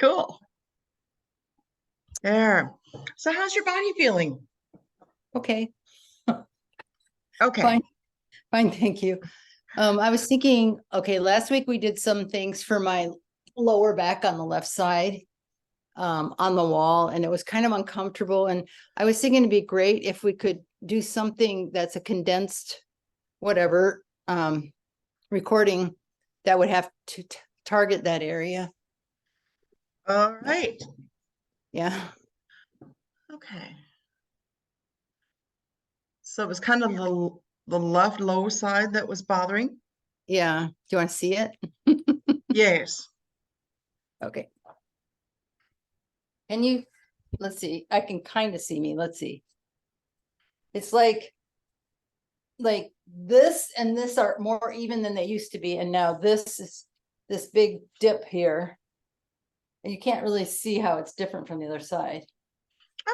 Cool. There. So how's your body feeling? Okay, Okay. fine, fine, thank you. I was thinking, okay, last week we did some things for my lower back on the left side, on the wall, and it was kind of uncomfortable. And I was thinking it'd be great if we could do something that's a condensed, whatever, recording that would have to target that area. All right. Yeah. Okay. So it was kind of the left lower side that was bothering? Yeah. Do you want to see it? Yes. Okay. Can you, let's see, I can kind of see me. Let's see. It's like this and this are more even than they used to be. And now this is this big dip here. And you can't really see how it's different from the other side.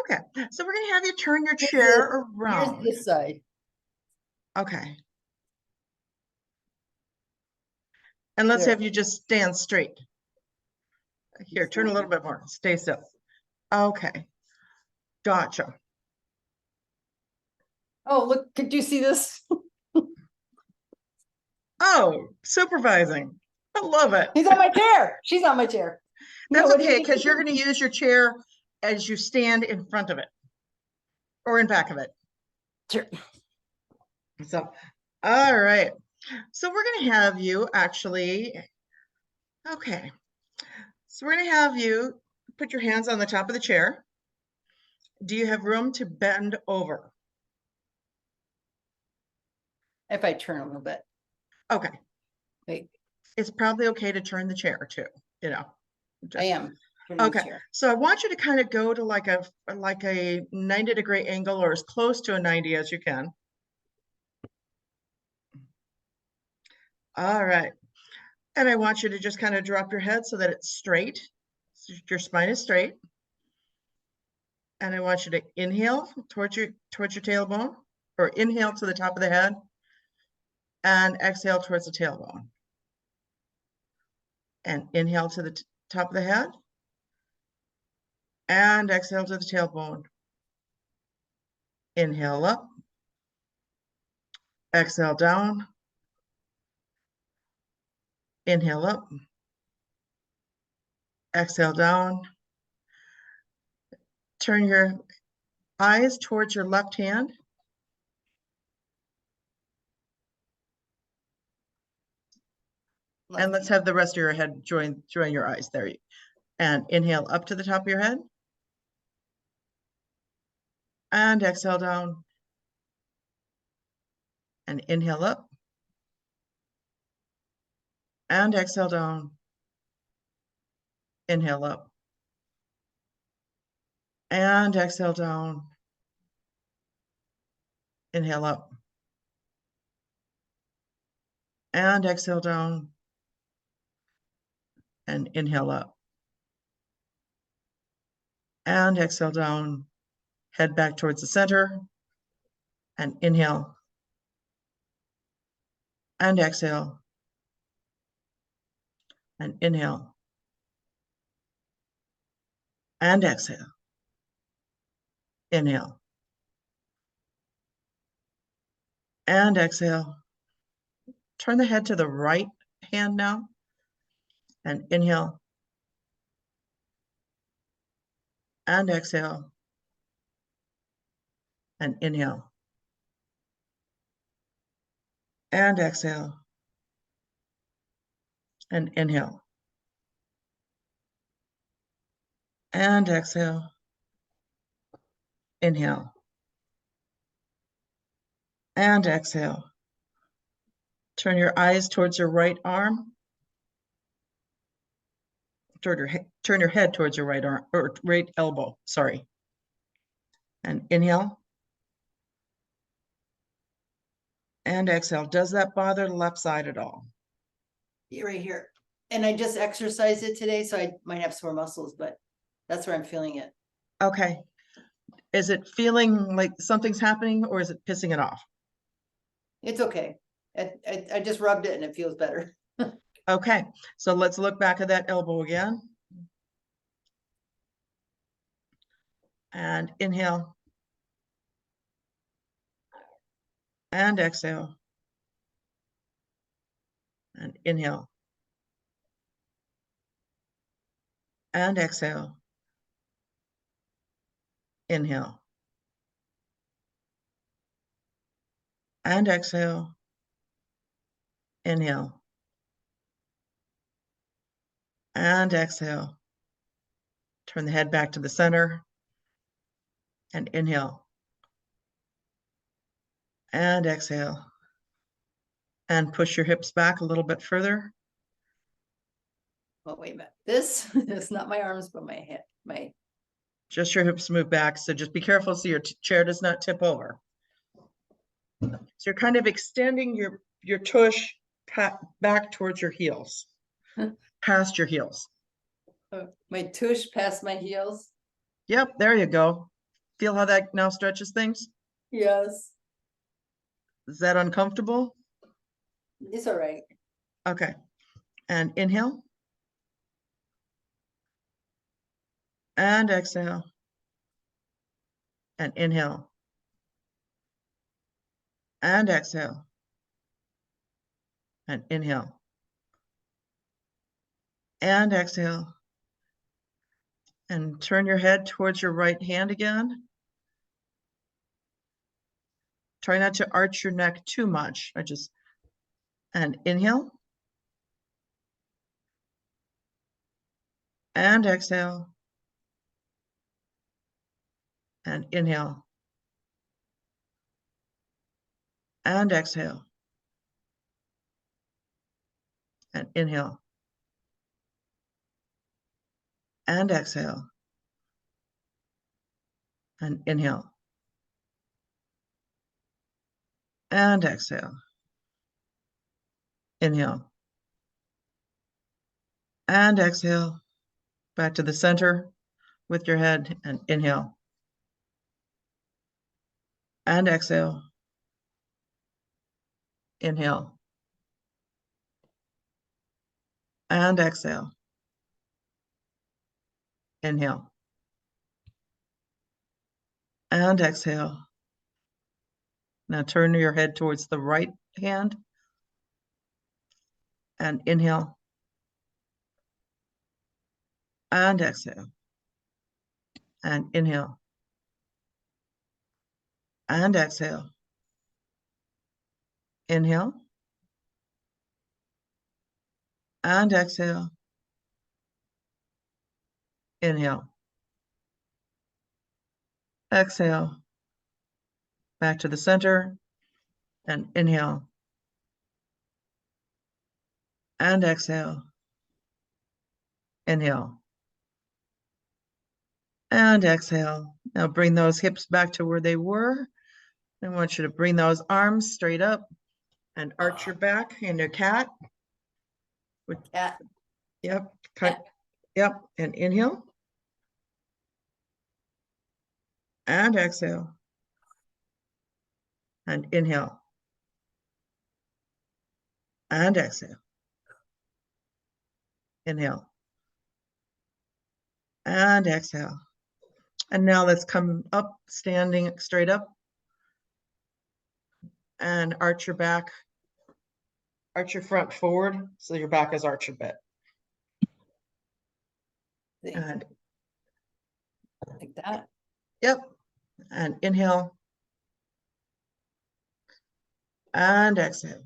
Okay. So we're going to have you turn your Here's chair Here's around. this side. Okay. And let's There. have you just stand straight. Here, turn a little bit more. Stay still. Okay. Gotcha. Oh, look, could you see this? Oh, supervising. I love it. He's on my chair. She's on my chair. That's What do you okay, think? because you're going to use your chair as you stand in front of it or in back of it. Sure. So, all right. So we're going to have you actually, okay. So we're going to have you put your hands on the top of the chair. Do you have room to bend over? If I turn a little bit. Okay. Wait, It's probably okay to turn the chair too, you know. I am. turning the Okay. chair. So I want you to kind of go to like a 90-degree angle or as close to a 90 as you can. All right. And I want you to just kind of drop your head so that it's straight. So your spine is straight. And I want you to inhale towards your tailbone, or inhale to the top of the head and exhale towards the tailbone. And inhale to the top of the head and exhale to the tailbone. Inhale up, exhale down, inhale up, exhale down. Turn your eyes towards your left hand. And let's have the rest of your head join your eyes there. And inhale up to the top of your head. And exhale down. And inhale up. And exhale down. Inhale up. And exhale down. Inhale up. And exhale down. And inhale up. And exhale down. Head back towards the center. And inhale. And exhale. And inhale. And exhale. Inhale. And exhale. Turn the head to the right hand now. And inhale. And exhale. And inhale. And exhale. And inhale. And exhale. Inhale. And exhale. Turn your eyes towards your right arm. Turn your head towards your right arm, or right elbow, sorry. And inhale. And exhale. Does that bother the left side at all? Right here. And I just exercised it today, so I might have sore muscles, but that's where I'm feeling it. Okay. Is it feeling like something's happening, or is it pissing it off? It's okay. I just rubbed it and it feels better. Okay. So let's look back at that elbow again. and inhale. And exhale. And inhale. And exhale. Inhale. And exhale. Inhale. And exhale. Turn the head back to the center. And inhale. And exhale. And push your hips back a little bit further. Oh, wait a minute. This is not my arms, but my head, Just your hips move back. So just be careful so your chair does not tip over. So you're kind of extending your tush back towards your heels, past your heels. my tush past my heels. Yep, there you go. Feel how that now stretches things? Yes. Is that uncomfortable? It's all right. Okay. And inhale. And exhale. And inhale. And exhale. And inhale. And exhale. And turn your head towards your right hand again. Try not to arch your neck too much. And inhale. And exhale. And inhale. And exhale. And inhale. And exhale. And inhale. And exhale. Inhale. And exhale. Back to the center with your head and inhale. And exhale. Inhale. And exhale. Inhale. And exhale. Now turn your head towards the right hand and inhale. And exhale. And inhale. And exhale. Inhale. And exhale. Inhale. Exhale. Back to the center and inhale. And exhale. Inhale. And exhale. Now bring those hips back to where they were. I want you to bring those arms straight up and arch your back in your cat. Cat. Yep. Cut. Yep. And inhale. And exhale. And inhale. And exhale. Inhale. And exhale. And now let's come up, standing straight up. And arch your back. Arch your front forward so your back is arched a bit. And Like that. yep. And inhale. And exhale.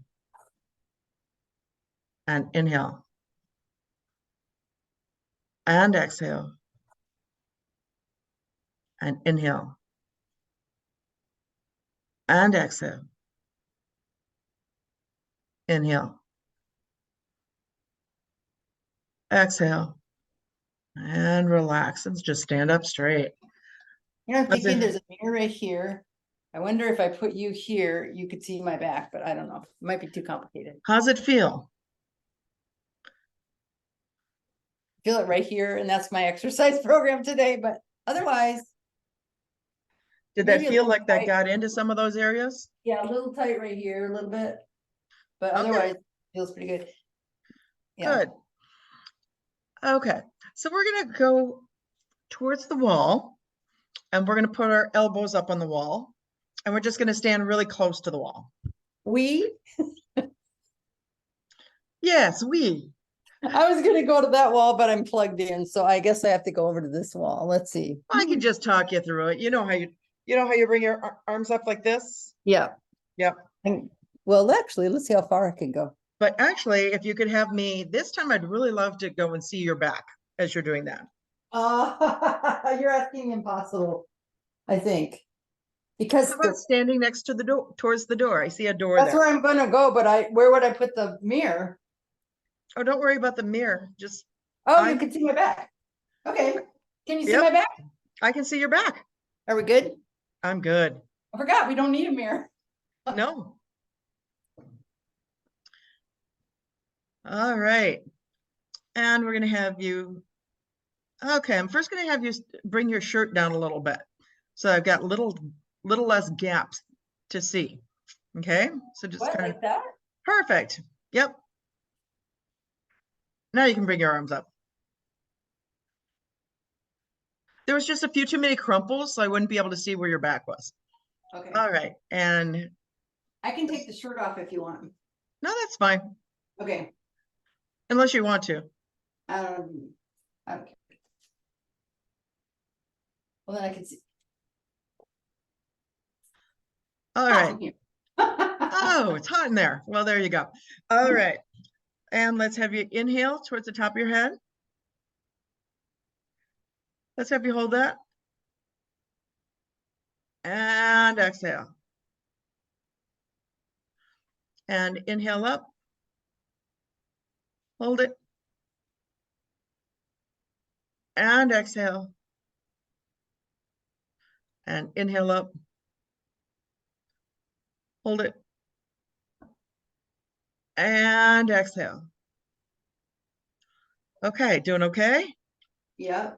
And inhale. And exhale. And inhale. And exhale. Inhale. Exhale. And relax and just stand up straight. You know, I'm How's thinking it- there's a mirror right here. I wonder if I put you here, you could see my back, but I don't know. It might be too complicated. How's it feel? Feel it right here, and that's my exercise program today, but otherwise, Did that maybe a feel little like that tight. got into some of those areas? Yeah, a little tight right here, a little bit. But Okay. otherwise, feels pretty good. Yeah. Good. Okay. So we're going to go towards the wall. And we're going to put our elbows up on the wall. And we're just going to stand really close to the wall. We, Yes, we. I was gonna go to that wall, but I'm plugged in, so I guess I have to go over to this wall. Let's see. I can just talk you through it. You know how you bring your arms up like this? Yeah. Yep. Well, actually, let's see how far I can go. But actually, if you could have me this time, I'd really love to go and see your back as you're doing that. You're asking impossible, I think. Because How about standing next to the door, towards the door? I see a door that's there. where I'm gonna go, but where would I put the mirror? Oh, don't worry about the mirror. Just, Oh, you I'm, can see my back. Okay. Can you see Yep. my back? I can see your back. Are we good? I'm good. I forgot, we don't need a mirror. No. All right. And we're going to have you, okay, I'm first going to have you bring your shirt down a little bit. So I've got little less gaps to see. Okay. So just What, kind of, like that? perfect. Yep. Now you can bring your arms up. There was just a few too many crumples, so I wouldn't be able to see where your back was. Okay. All right. And I can take the shirt off if you want. no, that's fine. Okay. Unless you want to. Okay. Well, then I can see. All Hot right. in here. Oh, it's hot in there. Well, there you go. All right. And let's have you inhale towards the top of your head. Let's have you hold that. And exhale. And inhale up. Hold it. And exhale. And inhale up. Hold it. And exhale. Okay, doing okay? Yeah.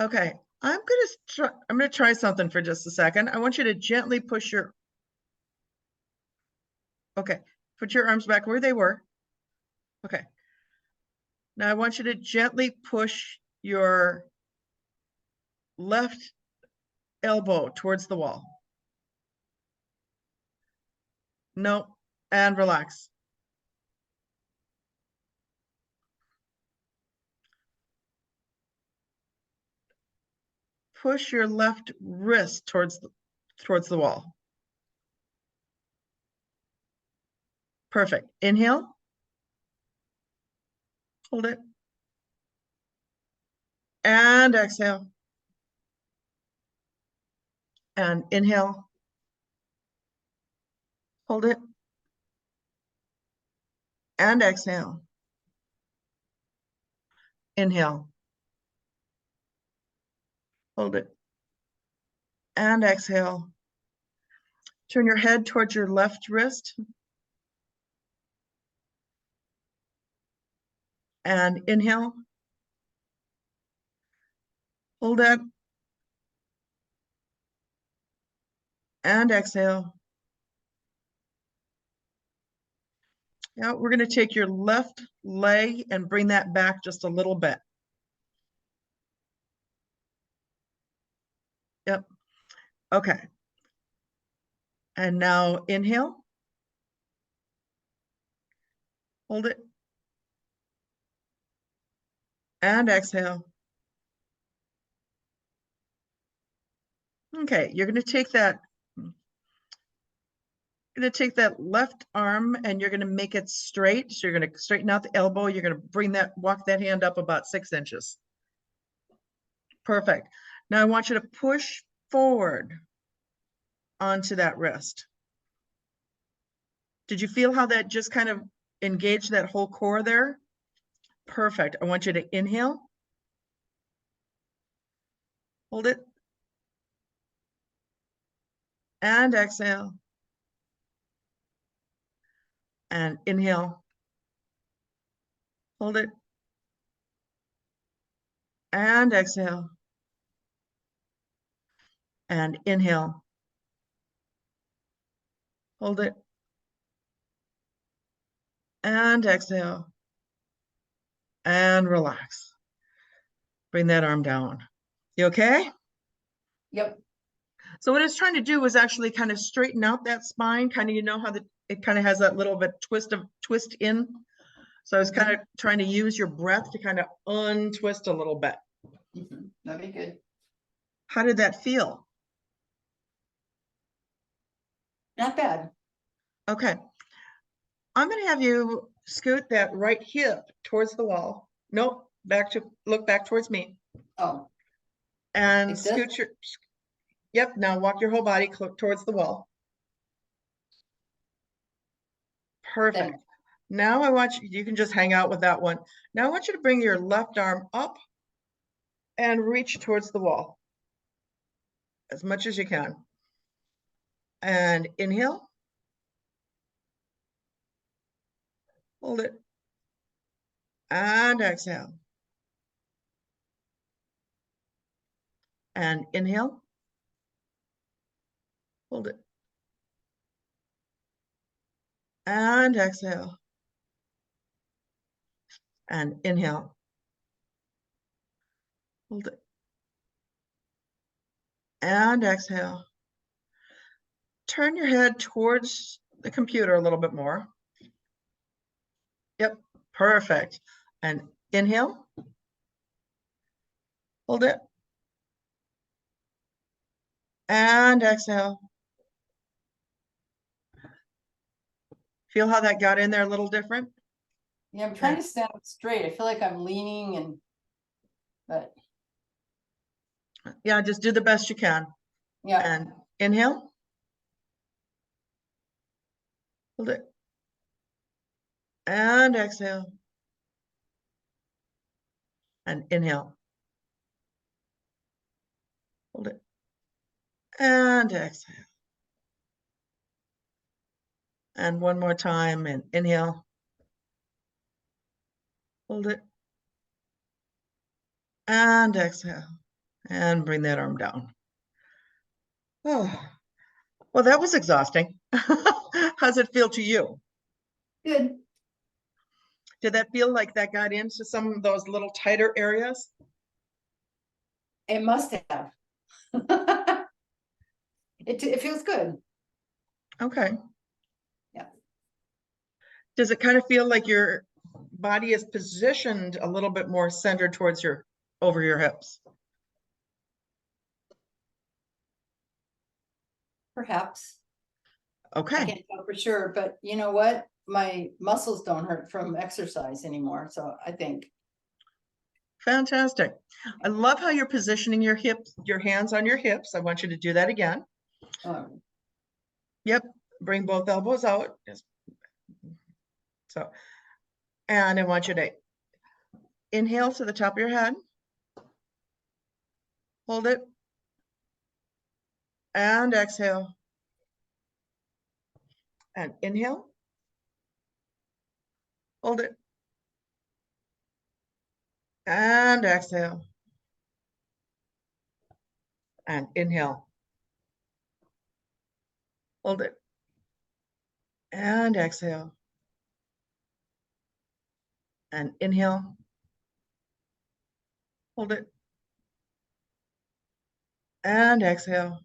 Okay, I'm gonna try something for just a second. I want you to gently push your, okay, put your arms back where they were. Okay. Now I want you to gently push your left elbow towards the wall. No, and relax. Push your left wrist towards the wall. Perfect. Inhale. Hold it. And exhale. And inhale. Hold it. And exhale. Inhale. Hold it. And exhale. Turn your head towards your left wrist. And inhale. Hold it. And exhale. Now we're going to take your left leg and bring that back just a little bit. Yep. Okay. And now inhale. Hold it. And exhale. Okay, you're going to take that left arm and you're going to make it straight. So you're going to straighten out the elbow. You're going to walk that hand up about 6 inches. Perfect. Now I want you to push forward onto that wrist. Did you feel how that just kind of engaged that whole core there? Perfect. I want you to inhale. Hold it. And exhale. And inhale. Hold it. And exhale. And inhale. Hold it. And exhale. And relax. Bring that arm down. You okay? Yep. So what it's trying to do is actually kind of straighten out that spine, kind of, you know how it kind of has that little bit twist in. So I was kind of trying to use your breath to kind of untwist a little bit. That'd be good. How did that feel? Not bad. Okay. I'm going to have you scoot that right hip towards the wall. Nope, look back towards me. Oh, And like this? scoot yep, now walk your whole body towards the wall. Perfect. Thanks. Now I want you can just hang out with that one. Now I want you to bring your left arm up and reach towards the wall as much as you can. And inhale. Hold it. And exhale. And inhale. Hold it. And exhale. And inhale. Hold it. And exhale. Turn your head towards the computer a little bit more. Yep, perfect. And inhale. Hold it. And exhale. Feel how that got in there a little different? Yeah, I'm trying to stand up straight. I feel like I'm leaning but yeah, just do the best you can. yeah. And inhale. Hold it. And exhale. And inhale. Hold it. And exhale. And one more time, and inhale. Hold it. And exhale. And bring that arm down. Oh, well, that was exhausting. How's it feel to you? Good. Did that feel like that got into some of those little tighter areas? It must have. It feels good. Okay. Yeah. Does it kind of feel like your body is positioned a little bit more centered towards over your hips? Perhaps. I Okay. can't tell for sure, but you know what? My muscles don't hurt from exercise anymore. So I think. Fantastic. I love how you're positioning your hands on your hips. I want you to do that again. Yep. Bring both elbows out. So, and I want you to inhale to the top of your head. Hold it. And exhale. And inhale. Hold it. And exhale. And inhale. Hold it. And exhale. And inhale. Hold it. And exhale.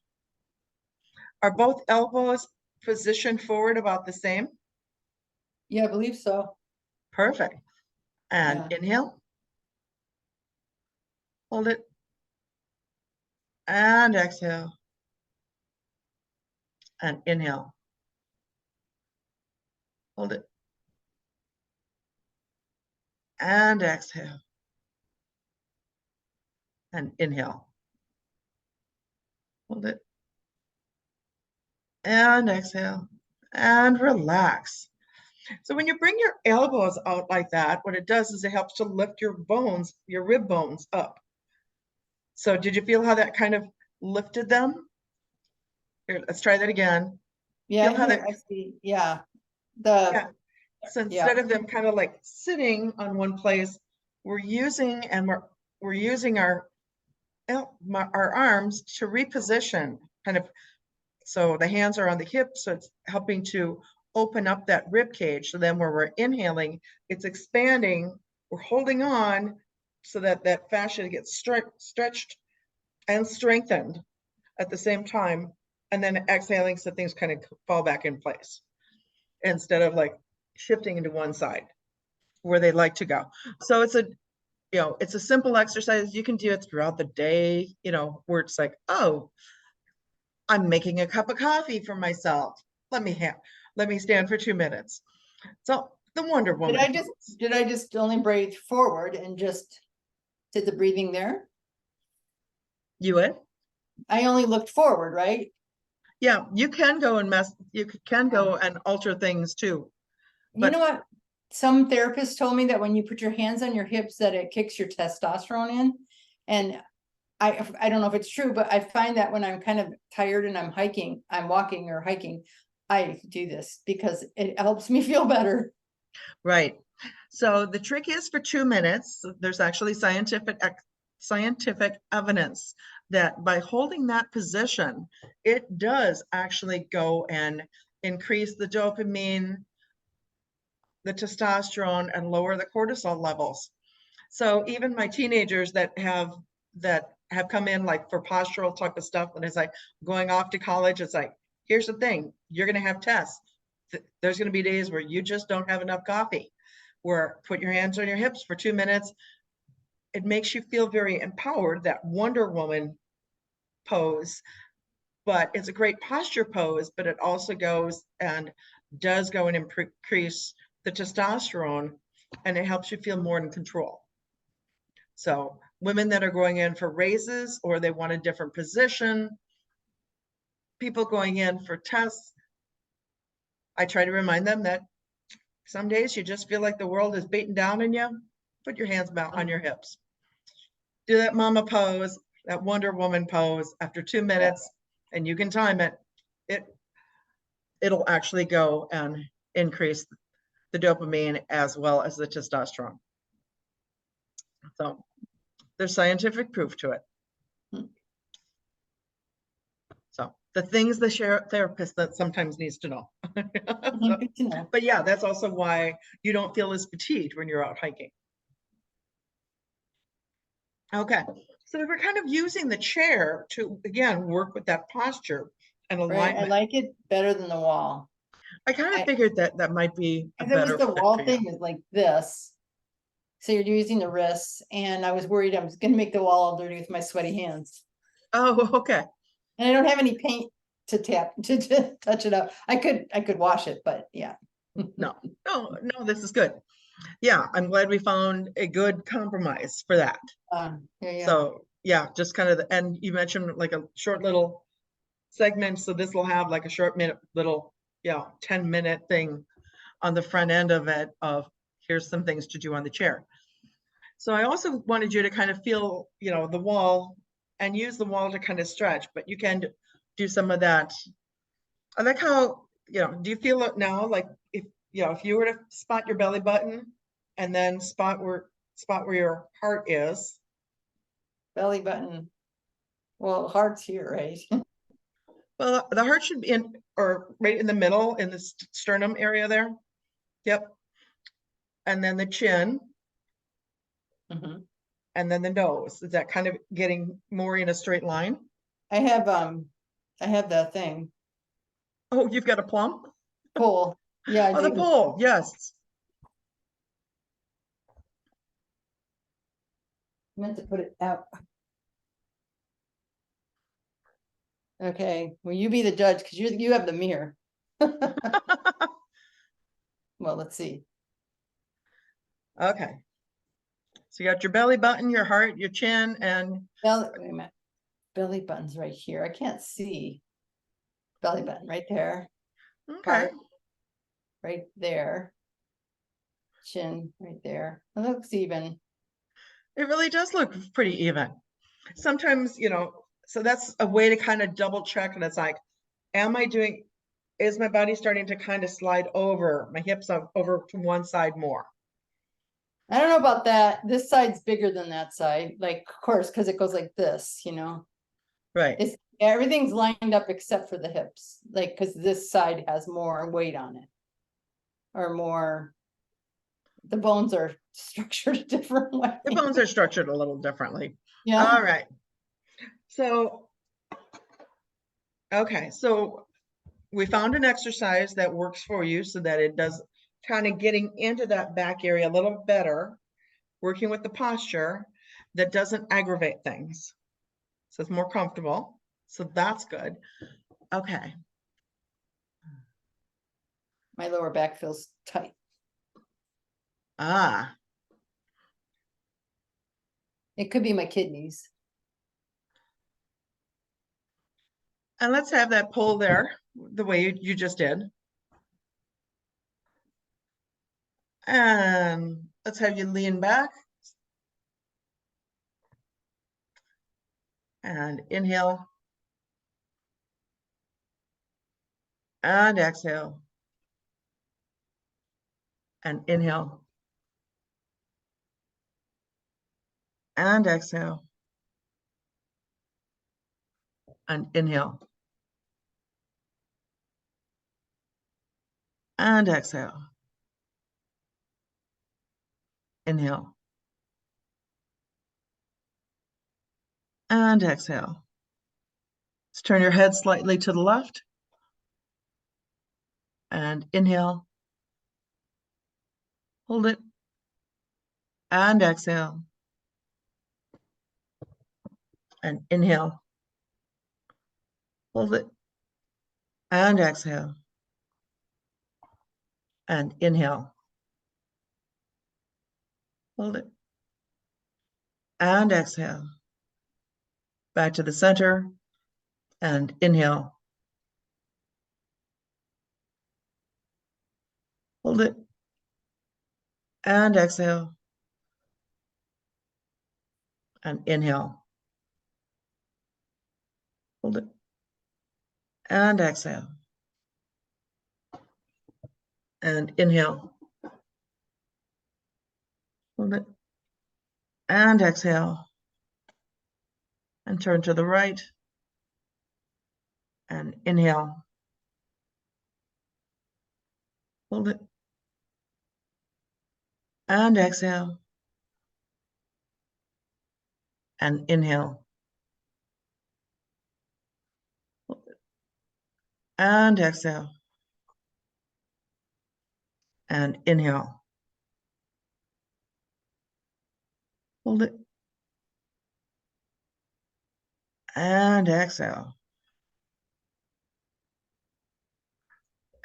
Are both elbows positioned forward about the same? Yeah, I believe so. Perfect. And inhale. Hold it. And exhale. And inhale. Hold it. And exhale. And inhale. Hold it. And exhale. And relax. So when you bring your elbows out like that, what it does is it helps to lift your bones, your rib bones up. So did you feel how that kind of lifted them? Here, let's try that again. Yeah, Feel how here that, I see. Yeah. yeah. So instead of them kind of like sitting on one place, we're using our arms to reposition kind of. So the hands are on the hips, so it's helping to open up that rib cage. So then when we're inhaling, it's expanding, we're holding on so that that fascia gets stretched and strengthened. at the same time, and then exhaling so things kind of fall back in place instead of like shifting into one side where they like to go. So it's a, it's a simple exercise. You can do it throughout the day, where it's like, oh, I'm making a cup of coffee for myself. Let me stand for 2 minutes. So the Wonder Did Woman. I just only breathe forward and just did the breathing there? You would? I only looked forward, right? Yeah, you can go and you can go and alter things too. You But know what? Some therapists told me that when you put your hands on your hips, that it kicks your testosterone in. And I don't know if it's true, but I find that when I'm kind of tired and I'm walking or hiking, I do this because it helps me feel better. right. So the trick is for 2 minutes. There's actually scientific evidence that by holding that position, it does actually go and increase the dopamine, the testosterone, and lower the cortisol levels. So even my teenagers that have come in like for postural type of stuff, and it's like going off to college, it's like, here's the thing, you're going to have tests. There's going to be days where you just don't have enough coffee. Where put your hands on your hips for 2 minutes. It makes you feel very empowered, that Wonder Woman pose, but it's a great posture pose, but it also goes and does go and increase the testosterone, and it helps you feel more in control. So women that are going in for raises or they want a different position, people going in for tests, I try to remind them that some days you just feel like the world is beating down on you. Put your hands on your hips. Do that mama pose, that Wonder Woman pose after 2 minutes, and you can time it. It'll actually go and increase the dopamine as well as the testosterone. So there's scientific proof to it. So the things the therapist that sometimes needs to know. So, but yeah, that's also why you don't feel as fatigued when you're out hiking. Okay, so we're kind of using the chair to, again, work with that posture and alignment. Right, I like it better than the wall. I kind of figured that might be a better fit. The wall for you. thing is like this. So you're using the wrists, and I was worried I was gonna make the wall all dirty with my sweaty hands. Oh, okay. And I don't have any paint to touch it up. I could wash it, but yeah. No, this is good. Yeah, I'm glad we found a good compromise for that. Yeah. So yeah, just kind of, and you mentioned like a short little segment. So this will have like a short little 10-minute thing on the front end of it of here's some things to do on the chair. So I also wanted you to kind of feel, the wall and use the wall to kind of stretch, but you can do some of that. I like how, do you feel it now? Like if you were to spot your belly button and then spot where your heart is. Belly button. Well, heart's here, right? Well, the heart should be in, or right in the middle in the sternum area there. Yep. And then the chin. Mhm. And then the nose. Is that kind of getting more in a straight line? I have the thing. Oh, you've got a plum? Pole. Yeah, I Oh, the do. pole, yes. I meant to put it out. Okay, well, you be the judge because you have the mirror. Well, let's see. Okay. So you got your belly button, your heart, your chin, and Wait a minute. Belly button's right here. I can't see. Belly button right there. okay. Heart right there. Chin right there. It looks even. It really does look pretty even. Sometimes, so that's a way to kind of double check. And it's like, is my body starting to kind of slide over, my hips over to one side more? I don't know about that. This side's bigger than that side. Like, of course, because it goes like this, Right. Everything's lined up except for the hips. Like, because this side has more weight on it. Or more. The bones are structured a different way. The bones are structured a little differently. Yeah. All right. So Okay, so we found an exercise that works for you so that it does kind of getting into that back area a little better, working with the posture that doesn't aggravate things. So it's more comfortable. So that's good. Okay. My lower back feels tight. Ah, It could be my kidneys. and let's have that pull there the way you just did. And let's have you lean back and inhale and exhale and inhale and exhale and inhale and exhale. Inhale and exhale. Let's turn your head slightly to the left and inhale. Hold it and exhale and inhale. Hold it and exhale and inhale. Hold it and exhale. Back to the center and inhale. Hold it and exhale and inhale. Hold it and exhale and inhale. Hold it and exhale and turn to the right and inhale. Hold it and exhale and inhale. Hold it and exhale and inhale. Hold it and exhale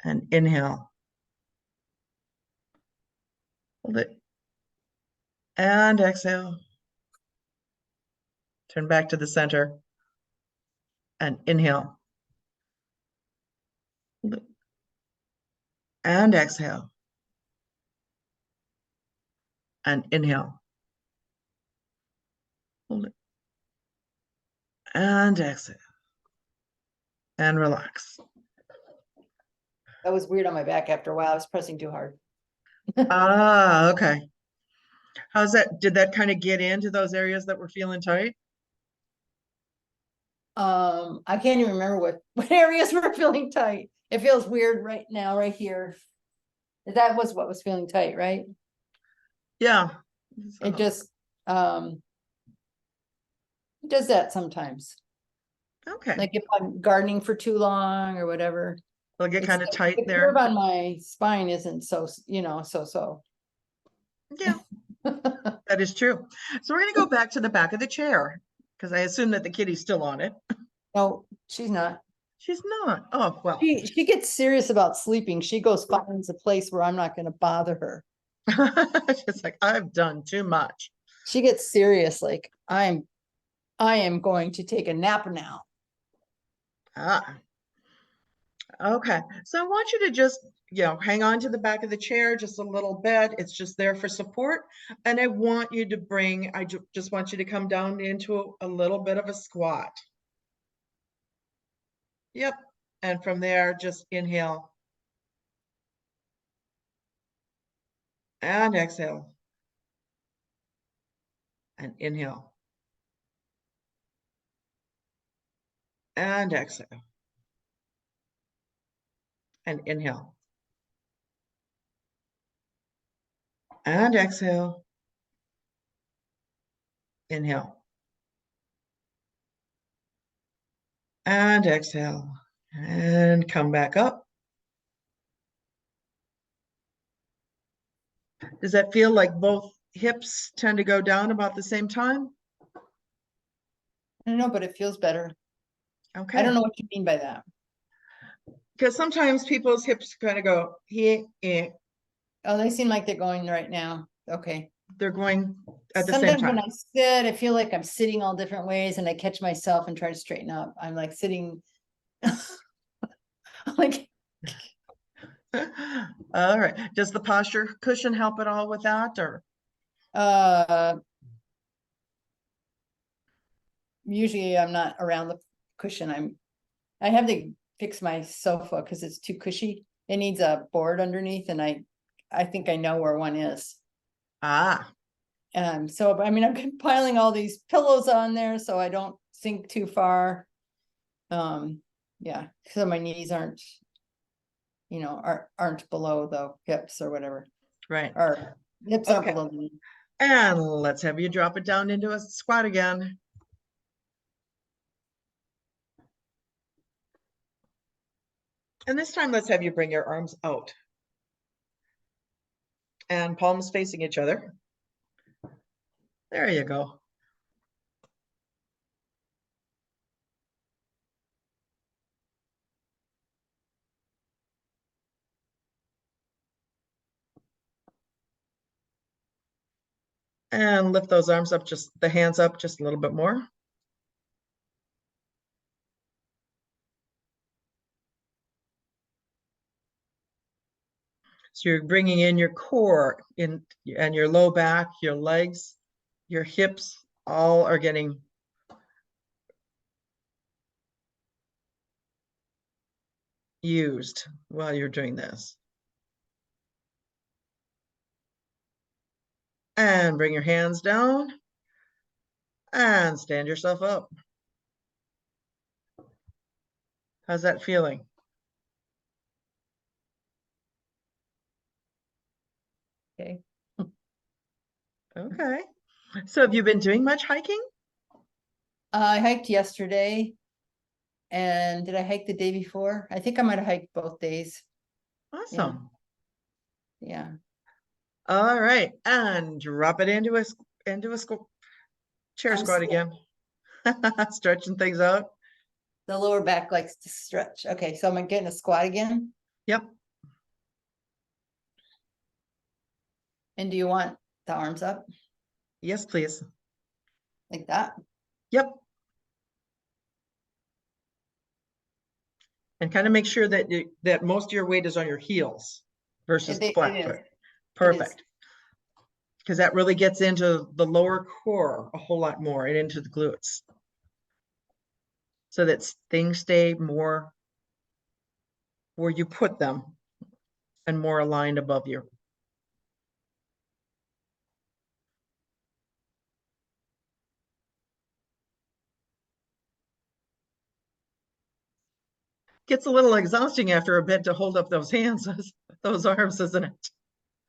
and inhale. Hold it and exhale. Turn back to the center and inhale. Hold it and exhale and inhale. Hold it and exhale and relax. That was weird on my back after a while. I was pressing too hard. Ah, okay. How's that? Did that kind of get into those areas that were feeling tight? I can't even remember what areas were feeling tight. It feels weird right now, right here. That was what was feeling tight, right? Yeah. It So, just it does that sometimes. okay. Like if I'm gardening for too long or whatever. It'll get It's kind of tight the there. curve on my spine isn't so, so. Yeah, that is true. So we're going to go back to the back of the chair because I assume that the kitty's still on it. No, she's not. She's not. Oh, well. She gets serious about sleeping. She goes finds a place where I'm not gonna bother her. She's like, I've done too much. She gets serious, like I am going to take a nap now. Ah, okay. So I want you to just, hang on to the back of the chair just a little bit. It's just there for support. And I want you to just want you to come down into a little bit of a squat. Yep. And from there, just inhale and exhale and inhale and exhale and inhale and exhale, inhale And exhale. And come back up. Does that feel like both hips tend to go down about the same time? I don't know, but it feels better. I Okay. don't know what you mean by that. Because sometimes people's hips kind of go here, Oh, they seem like they're going right now. Okay. they're going at the same Sometimes when time. I sit, I feel like I'm sitting all different ways and I catch myself and try to straighten up. I'm like sitting like, All right. Does the posture cushion help at all with that, or? uh, usually I'm not around the cushion. I have to fix my sofa because it's too cushy. It needs a board underneath and I think I know where one is. Ah, So, I mean, I'm compiling all these pillows on there so I don't sink too far. Yeah, so my knees aren't, aren't below the hips or whatever, right. or hips aren't Okay. below the knee. And let's have you drop it down into a squat again. And this time, let's have you bring your arms out and palms facing each other. There you go. And lift those arms up, just the hands up just a little bit more. So you're bringing in your core in and your low back, your legs, your hips, all are getting used while you're doing this. And bring your hands down and stand yourself up. How's that feeling? Okay. Okay. So have you been doing much hiking? I hiked yesterday. And did I hike the day before? I think I might have hiked both days. Awesome. Yeah. All right. And drop it into a chair I'm squat again. Stretching things out. The lower back likes to stretch. Okay, so I'm getting a squat again. Yep. And do you want the arms up Yes, please. like that? Yep. And kind of make sure that that most of your weight is on your heels versus the It flat is. foot. It is. Perfect. Because that really gets into the lower core a whole lot more and into the glutes. So that things stay more where you put them and more aligned above you. Gets a little exhausting after a bit to hold up those hands, those arms, isn't it?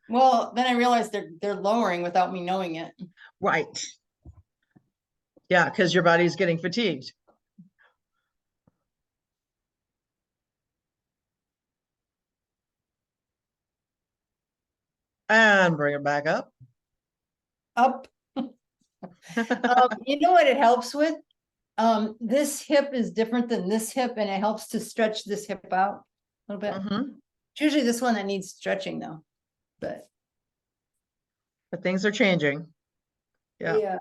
Well, then I realized they're lowering without me knowing it. Right. Yeah, because your body's getting fatigued. And bring it back up. Up. You know what it helps with? This hip is different than this hip, and it helps to stretch this hip out a little bit. It's usually this one that needs stretching though, but things are changing. Yeah. yeah.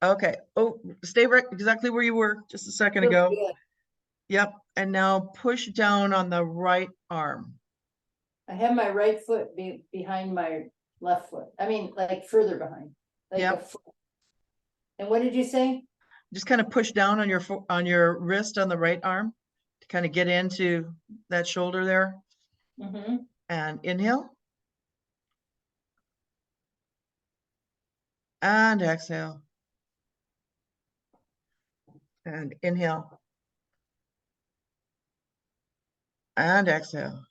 Okay. Oh, stay right exactly where you were just a second Feels ago. good. Yep. And now push down on the right arm. I have my right foot behind my left foot. I mean, like further behind, like a Yep. foot. And what did you say? Just kind of push down on your wrist on the right arm to kind of get into that shoulder there. And inhale. And exhale. And inhale. And exhale.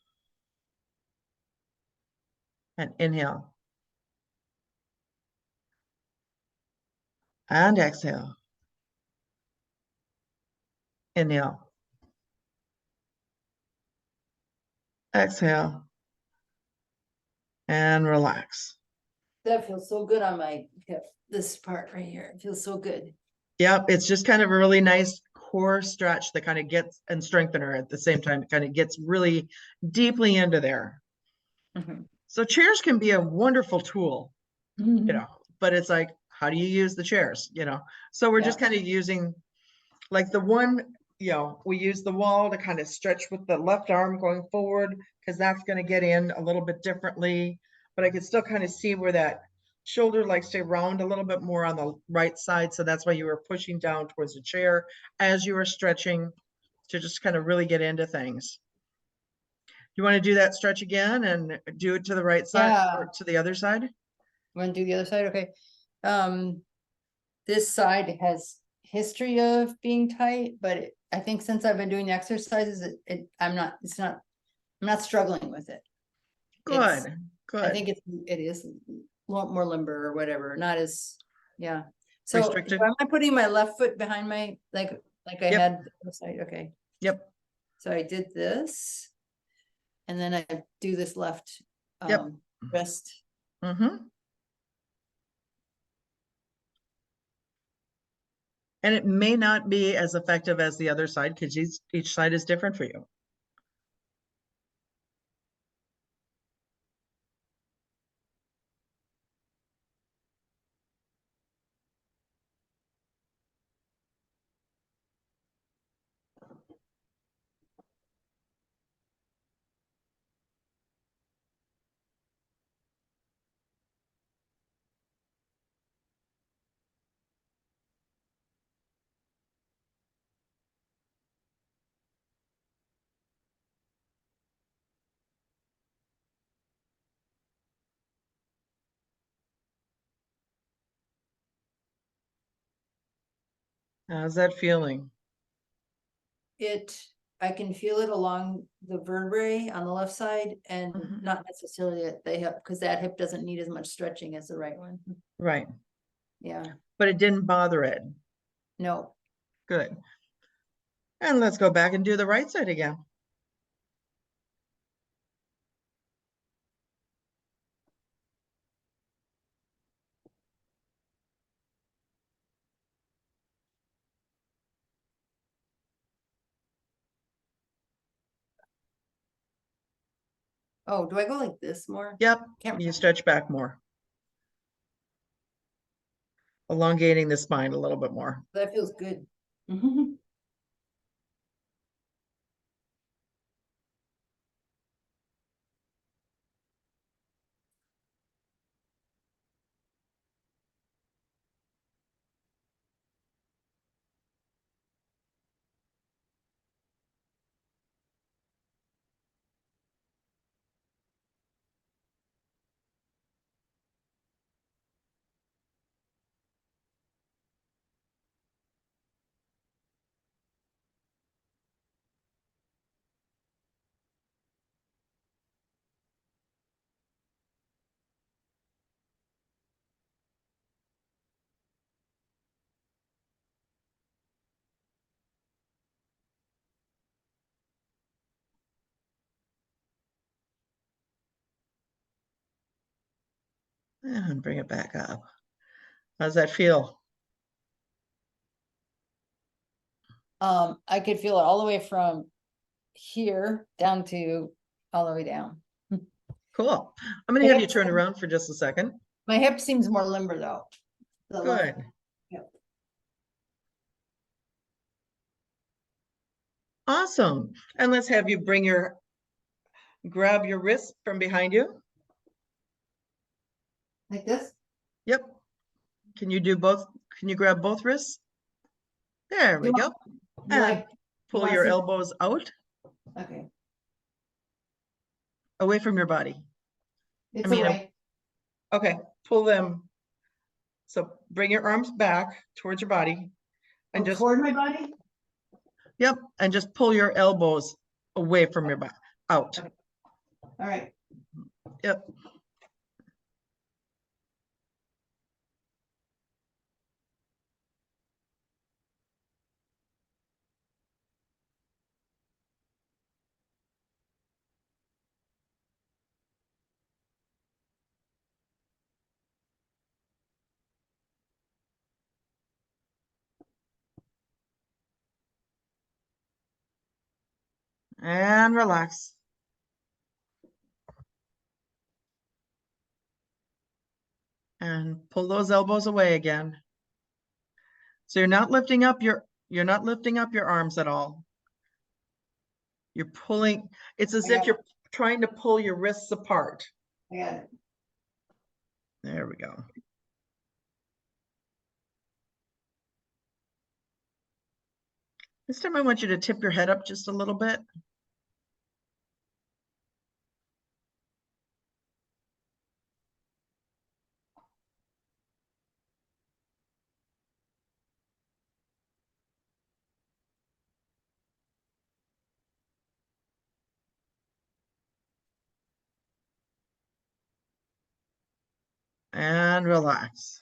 And inhale. And exhale. Inhale. Exhale. And relax. That feels so good on my hip, this part right here. It feels so good. Yep, it's just kind of a really nice core stretch that kind of gets and strengthener at the same time. It kind of gets really deeply into there. Mhm. So chairs can be a wonderful tool, Mhm. but it's like, how do you use the chairs, So we're just Yeah. kind of using like the one, we use the wall to kind of stretch with the left arm going forward because that's going to get in a little bit differently. But I can still kind of see where that shoulder likes to round a little bit more on the right side. So that's why you were pushing down towards the chair as you were stretching to just kind of really get into things. You want to do that stretch again and do it to the right side or Yeah. to the other side? Want to do the other side? Okay. This side has history of being tight, but I think since I've been doing the exercises, I'm not struggling with it. It's, Good, I good. think it is a lot more limber or whatever, not as, yeah. So Restricted? am I putting my left foot behind my, like I Yep. had the side? Okay. Yep, So I did this. And then I do this left yep. wrist. Mm-hmm. And it may not be as effective as the other side because each side is different for you. How's that feeling? I can feel it along the vertebrae on the left side and Mhm. not necessarily at the hip, because that hip doesn't need as much stretching as the right one. Right. Yeah, But it didn't bother it. no. Good. And let's go back and do the right side again. Oh, do I go like this more? Yep. Can't You remember. stretch back more, elongating the spine a little bit more. That feels good. Mhm. And bring it back up. How's that feel? I could feel it all the way from here down to all the way down. Cool. I'm going to have you turn around for just a second. My hip seems more limber though. The left- Good. Yep. Awesome. And let's have you grab your wrist from behind you. Like this? Yep. Can you do both? Can you grab both wrists? There we You go. You And like, you pull wanna your see? elbows out, Okay, away from your body. it's I mean, away. okay, pull them. So bring your arms back towards your body and Oh, just, toward my body? yep, and just pull your elbows away from your body, out. Okay. All right. Yep. And relax. And pull those elbows away again. So you're not lifting up your arms at all. You're pulling, it's as if you're trying to pull your wrists apart. I got it. There we go. This time I want you to tip your head up just a little bit. And relax.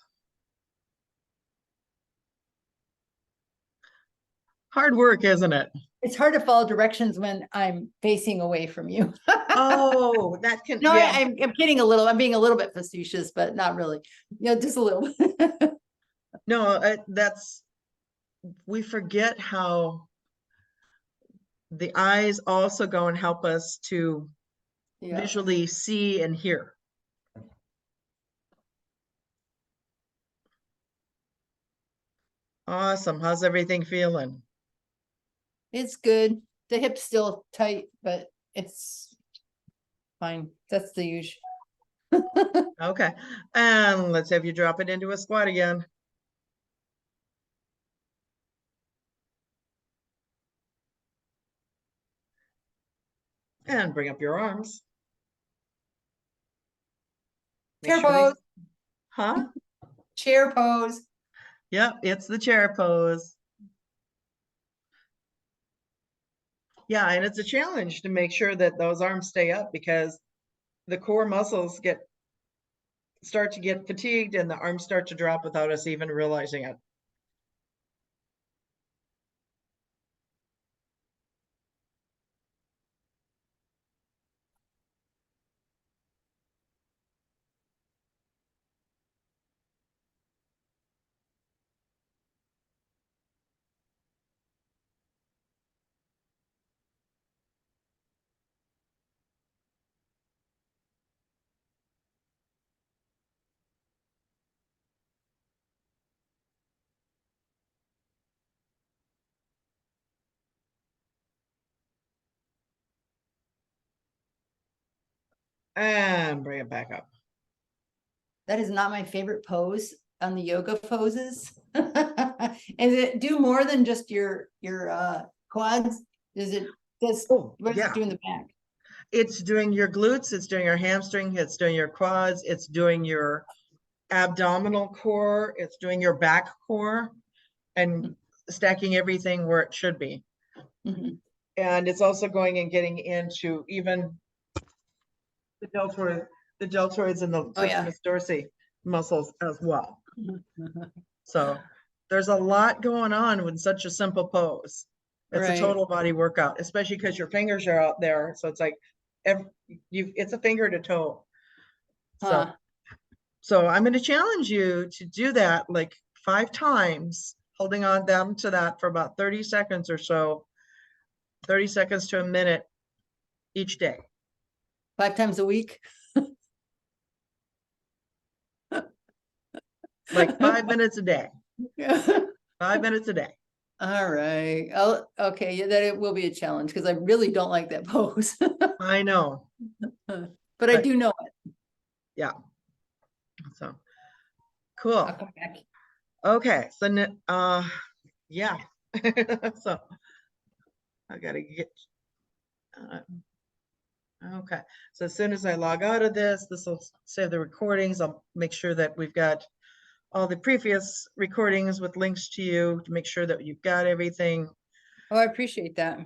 Hard work, isn't it? It's hard to follow directions when I'm facing away from you. Oh, that can, No, yeah. I'm kidding a little. I'm being a little bit facetious, but not really. Just a little. No, we forget how the eyes also go and help us to Yeah. visually see and hear. Awesome. How's everything feeling? It's good. The hip's still tight, but it's fine. That's the usual. Okay. And let's have you drop it into a squat again. And bring up your arms. Make Chair sure pose. Huh? Chair pose. Yep, it's the chair pose. Yeah, and it's a challenge to make sure that those arms stay up because the core muscles start to get fatigued and the arms start to drop without us even realizing it. And bring it back up. That is not my favorite pose on the yoga poses. Is it do more than just your quads? Does it Oh, what does yeah. it do in the back? It's doing your glutes, it's doing your hamstring, it's doing your quads, it's doing your abdominal core, it's doing your back core and stacking everything where it should be. Mhm. And it's also going and getting into even the deltoids and the Oh, yeah. septimus dorsi muscles as well. Mhm. So there's a lot going on with such a simple pose. It's a Right. total body workout, especially because your fingers are out there. So it's like it's a finger to toe. So Huh. so I'm going to challenge you to do that like 5 times, holding on them to that for about 30 seconds or so, 30 seconds to a minute each day. 5 times a week. Like 5 minutes a day. Yeah. 5 minutes a day. All right. Okay. Yeah, that it will be a challenge because I really don't like that pose. I know. But I do know it. Yeah. So I'll cool. come back. Okay. So yeah. So I gotta get okay. So as soon as I log out of this will save the recordings. I'll make sure that we've got all the previous recordings with links to you to make sure that you've got everything. Oh, I appreciate that.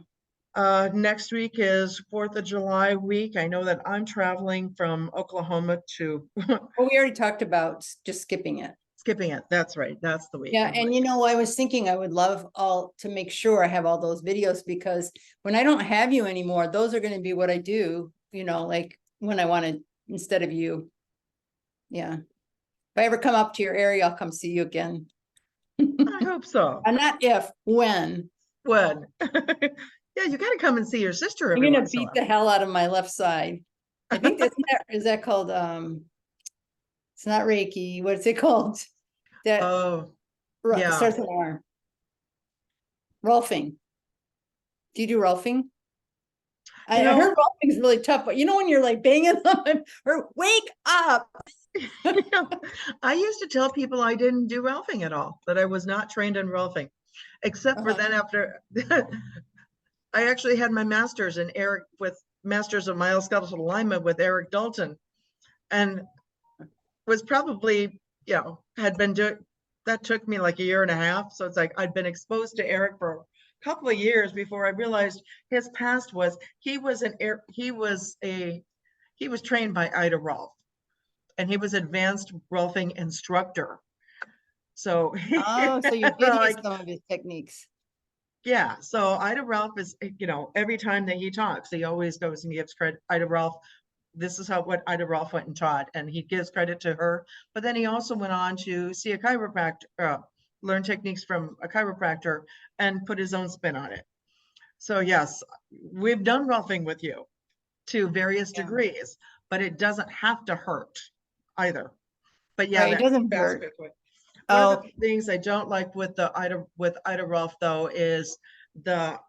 Next week is 4th of July week. I know that I'm traveling from Oklahoma to Well, we already talked about just skipping it. skipping it. That's right. That's the week. Yeah, I'm and like, I was thinking I would love all to make sure I have all those videos because when I don't have you anymore, those are going to be what I do, like when I want to, instead of you. Yeah. If I ever come up to your area, I'll come see you again. I hope so. Not if, when. When? Yeah, you gotta come and see your sister I'm every gonna once in a beat while. the hell out of my left side. I think that's is that called it's not Reiki. What's it called? That Oh, yeah. starts with an R. Rolfing. Do you do rolfing? You I know, heard rolfing is really tough, but you know when you're like banging them or wake up. I used to tell people I didn't do Ralphing at all, that I was not trained in Ralphing, except for Uh-huh. then after I actually had my master's in Eric with masters of myoskeletal alignment with Eric Dalton, and was probably, had been doing that took me like a year and a half. So it's like I'd been exposed to Eric for a couple of years before I realized his past was he was he was trained by Ida Rolf, and he was advanced Rolfing instructor. So Oh, so you did use like, some of his techniques. yeah, so Ida Ralph is, every time that he talks, he always goes and gives credit. Ida Ralph, this is what Ida Ralph went and taught, and he gives credit to her. But then he also went on to see a chiropractor, learn techniques from a chiropractor, and put his own spin on it. So yes, we've done Ralphing with you to various Yeah. degrees, but it doesn't have to hurt either. But yeah, Right, it that doesn't hurt. aspect of it. One of Oh, the things I don't like with the Ida Rolf though is the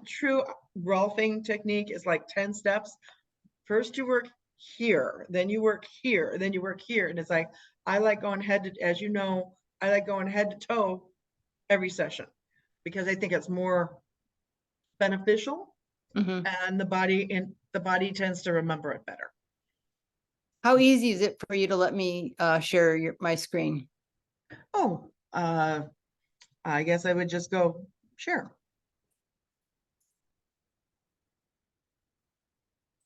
true Rolfing technique is like 10 steps. First you work here, then you work here, then you work here. And it's like, I like going head to, as you know, I like going head to toe every session because I think it's more beneficial, mhm. and the body tends to remember it better. How easy is it for you to let me share my screen? Oh, I guess I would just go share.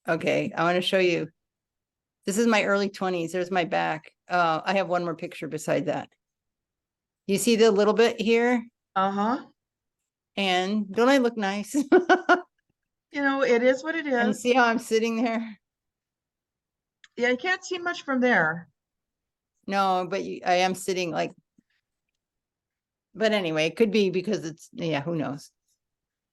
Okay, I want to show you. This is my early 20s. There's my back. I have one more picture beside that. You see the little bit here? Uh-huh. And don't I look nice? It is what it And you is. see how I'm sitting there? Yeah, you can't see much from there. No, but I am sitting like, but anyway, it could be because it's, yeah, who knows?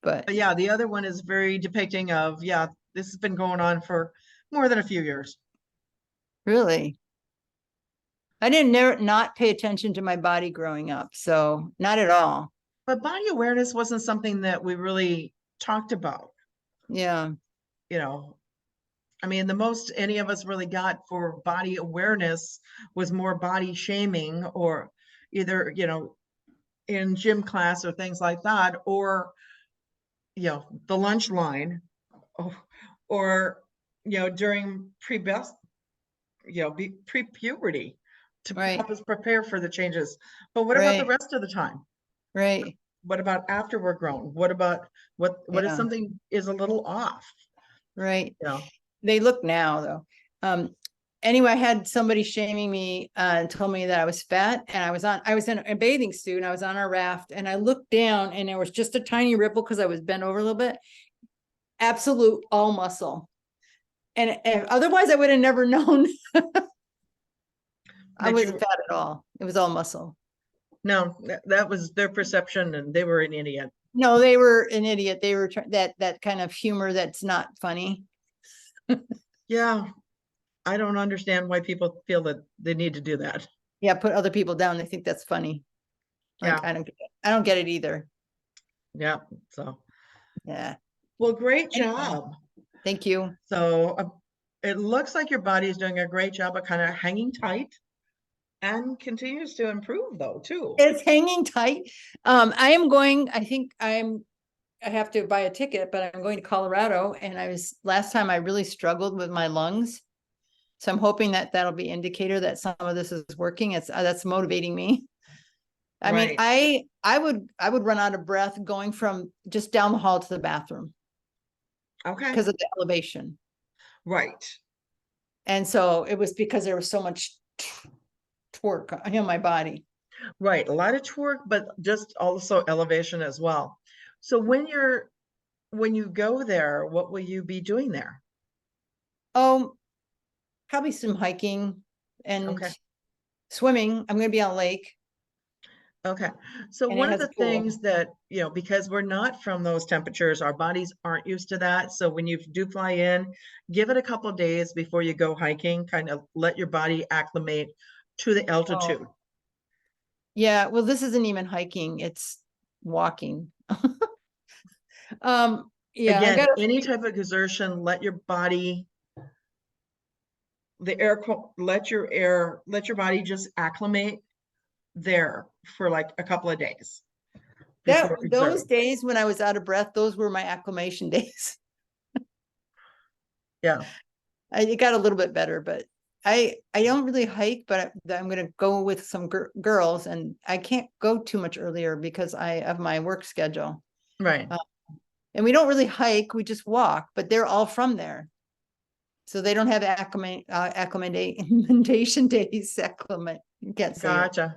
But But yeah, the other one is very depicting of, yeah, this has been going on for more than a few years. really, I didn't not pay attention to my body growing up. So not at all. But body awareness wasn't something that we really talked about. Yeah, You know, I mean, the most any of us really got for body awareness was more body shaming, or either, in gym class or things like that, or, the lunch line, or, or during pre-puberty to right, help us prepare for the changes. But what about the right, rest of the time? right. What about after we're grown? What about what if Yeah, something is a little off? right. You know, They look now though. Anyway, I had somebody shaming me and told me that I was fat, and I was in a bathing suit and I was on a raft, and I looked down and there was just a tiny ripple because I was bent over a little bit. Absolute all muscle. And otherwise I would have never known I that wasn't you fat at all. It was all muscle. no, that was their perception, and they were an idiot. No, they were an idiot. They were that kind of humor that's not funny. Yeah, I don't understand why people feel that they need to do that. Yeah, put other people down. They think that's funny. Like Yeah, I don't get it either. yeah. So, Yeah. well, great Anyway, job. thank you. So it looks like your body is doing a great job of kind of hanging tight, and continues to improve though too. It's hanging tight. I think I have to buy a ticket, but I'm going to Colorado. And last time I really struggled with my lungs. So I'm hoping that that'll be indicator that some of this is working. That's motivating me. I mean, Right. I would run out of breath going from just down the hall to the bathroom Okay. because of the elevation. Right. And so it was because there was so much torque in my body. Right. A lot of torque, but just also elevation as well. So when you go there, what will you be doing there? Oh, probably some hiking and Okay. swimming. I'm going to be on a lake. Okay, so And it one of has a the pool. things that, because we're not from those temperatures, our bodies aren't used to that. So when you do fly in, give it a couple days before you go hiking, kind of let your body acclimate to the altitude. Oh, yeah. Well, this isn't even hiking, it's walking. Yeah, I Again, got any type of exertion, let your body, let your body just acclimate there for like a couple of days that before those exerting. days when I was out of breath, those were my acclimation days. Yeah, It got a little bit better, but I don't really hike, but I'm going to go with some girls, and I can't go too much earlier because I have my work schedule. right. And we don't really hike, we just walk, but they're all from there. So they don't have acclimatation days. You can't say it. Gotcha.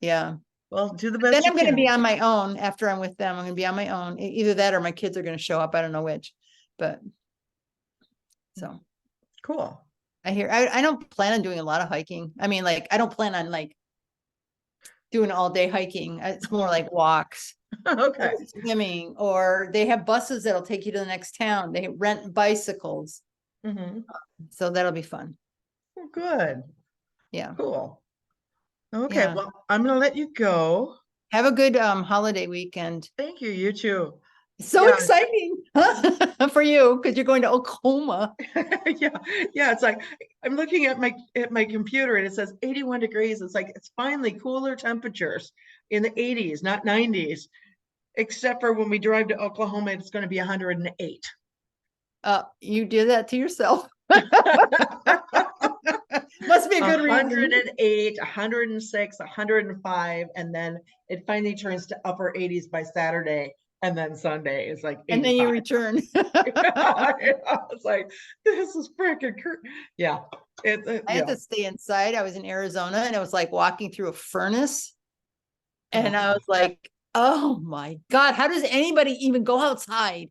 Yeah. Well, do the Then best you I'm going to can. be on my own after I'm with them. I'm going to be on my own. Either that or my kids are going to show up. I don't know which, but so Cool. I don't plan on doing a lot of hiking. I mean, like, I don't plan on like doing all day hiking. It's more like walks or Okay. swimming, or they have buses that'll take you to the next town. They rent bicycles. Mhm. So that'll be fun. Well, good. Yeah. Cool. Okay, Yeah. well, I'm gonna let you go. Have a good holiday weekend. Thank you, you too. So Yeah, exciting for you because you're going to Oklahoma. yeah, yeah. It's like I'm looking at my computer and it says 81 degrees. It's like it's finally cooler temperatures in the 80s, not 90s, except for when we drive to Oklahoma, it's going to be 108. You did that to yourself. Must be a good reason. 108, 106, 105, and then it finally turns to upper 80s by Saturday, and then Sunday is like And then you 85. return. It's like this is freaking yeah. I had to stay inside. I was in Arizona and it was like walking through a furnace. And I was like, oh my God, how does anybody even go outside?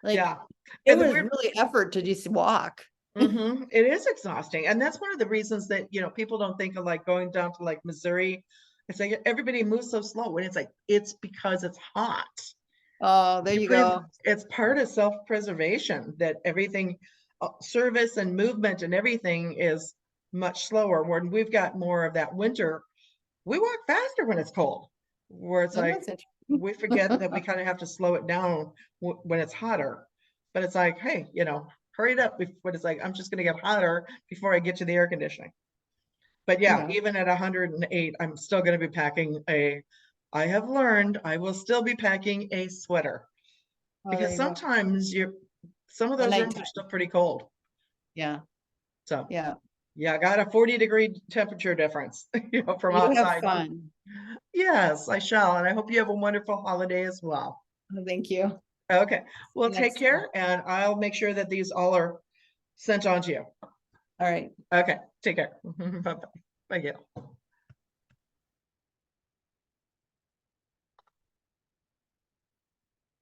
Like, yeah. it And the was weird really effort to just walk. it is exhausting. And that's one of the reasons that people don't think of like going down to like Missouri. It's like everybody moves so slow, and it's like it's because it's hot. Oh, there you go. It's part of self-preservation that everything, service and movement and everything is much slower. When we've got more of that winter, we walk faster when it's cold, where it's Oh, like that's we forget that we interesting. kind of have to slow it down when it's hotter. But it's like, hey, hurry it up. But it's like, I'm just going to get hotter before I get to the air conditioning. But yeah, Yeah. even at 108, I'm still going to be packing I have learned I will still be packing a sweater, Oh, there because you go. sometimes some of At those rooms nighttime. are still pretty cold. Yeah. So Yeah. yeah, I got a 40-degree temperature difference, from You have outside. fun. Yes, I shall. And I hope you have a wonderful holiday as well. Oh, thank you. Okay. Well, take Next time. care, and I'll make sure that these all are sent on to you. All right. Okay. Take care. Bye-bye. Bye, Gail.